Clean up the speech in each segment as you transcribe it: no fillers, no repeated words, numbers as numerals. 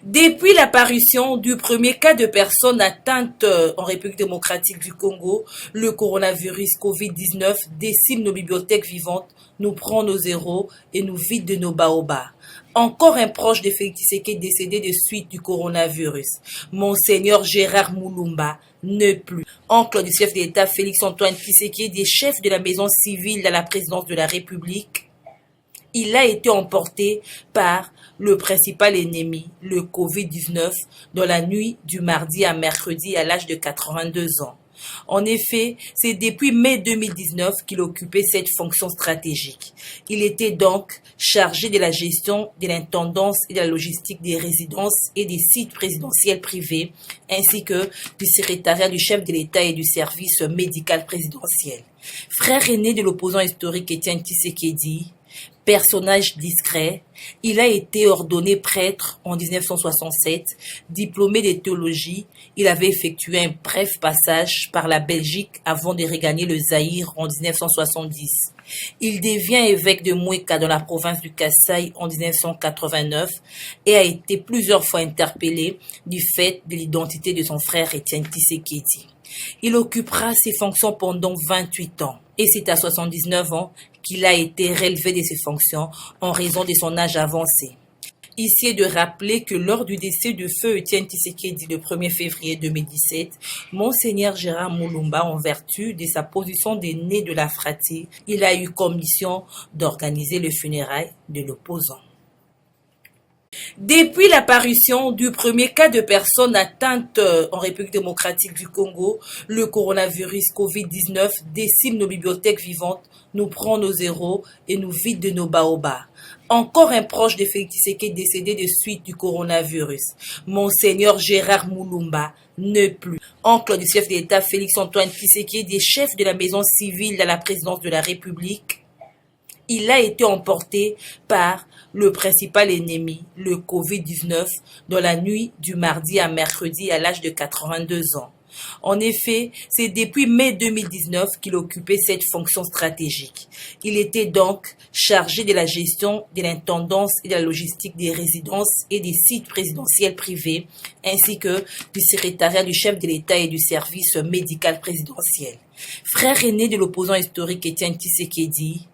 Depuis l'apparition du premier cas de personnes atteintes en République démocratique du Congo, le coronavirus Covid-19 décime nos bibliothèques vivantes, nous prend nos zéros et nous vide de nos baobabs. Encore un proche de Félix Tshisekedi décédé de suite du coronavirus. Monseigneur Gérard Moulumba ne plus. Oncle du chef d'État Félix Antoine Tshisekedi et chef de la maison civile à la présidence de la République, il a été emporté par le principal ennemi, le Covid-19, dans la nuit du mardi à mercredi à l'âge de 82 ans. En effet, c'est depuis mai 2019 qu'il occupait cette fonction stratégique. Il était donc chargé de la gestion de l'intendance et de la logistique des résidences et des sites présidentiels privés, ainsi que du secrétariat du chef de l'État et du service médical présidentiel. Frère aîné de l'opposant historique Étienne Tshisekedi, personnage discret, il a été ordonné prêtre en 1967, diplômé de théologie. Il avait effectué un bref passage par la Belgique avant de regagner le Zaïre en 1970. Il devient évêque de Mouéka dans la province du Kasaï en 1989 et a été plusieurs fois interpellé du fait de l'identité de son frère Étienne Tshisekedi. Il occupera ces fonctions pendant 28 ans et c'est à 79 ans qu'il a été relevé de ses fonctions en raison de son âge avancé. Ici est de rappeler que lors du décès de feu Étienne Tshisekedi le 1er février 2017, Monseigneur Gérard Moulumba, en vertu de sa position d'aîné de la fratrie, il a eu comme mission d'organiser le funérailles de l'opposant. Depuis l'apparition du premier cas de personnes atteintes en République démocratique du Congo, le coronavirus Covid-19 décime nos bibliothèques vivantes, nous prend nos zéros et nous vide de nos baobabs. Encore un proche de Félix Tshisekedi décédé de suite du coronavirus. Monseigneur Gérard Moulumba ne plus. Oncle du chef d'État Félix Antoine Tshisekedi et chef de la maison civile à la présidence de la République, il a été emporté par le principal ennemi, le Covid-19, dans la nuit du mardi à mercredi à l'âge de 82 ans. En effet, c'est depuis mai 2019 qu'il occupait cette fonction stratégique. Il était donc chargé de la gestion de l'intendance et de la logistique des résidences et des sites présidentiels privés, ainsi que du secrétariat du chef de l'État et du service médical présidentiel. Frère aîné de l'opposant historique Étienne Tshisekedi,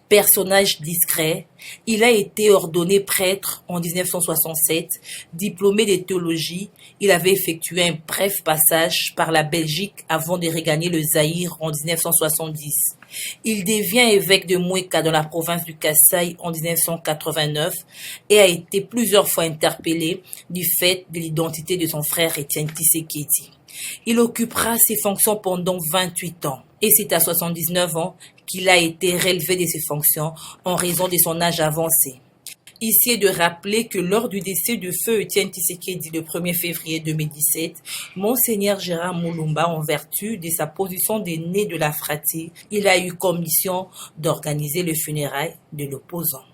personnage discret, il a été ordonné prêtre en 1967, diplômé de théologie. Il avait effectué un bref passage par la Belgique avant de regagner le Zaïre en 1970. Il devient évêque de Mouéka dans la province du Kasaï en 1989 et a été plusieurs fois interpellé du fait de l'identité de son frère Étienne Tshisekedi. Il occupera ces fonctions pendant 28 ans et c'est à 79 ans qu'il a été relevé de ses fonctions en raison de son âge avancé. Ici est de rappeler que lors du décès de feu Étienne Tshisekedi le 1er février 2017, Monseigneur Gérard Moulumba, en vertu de sa position d'aîné de la fratrie, il a eu comme mission d'organiser le funérailles de l'opposant.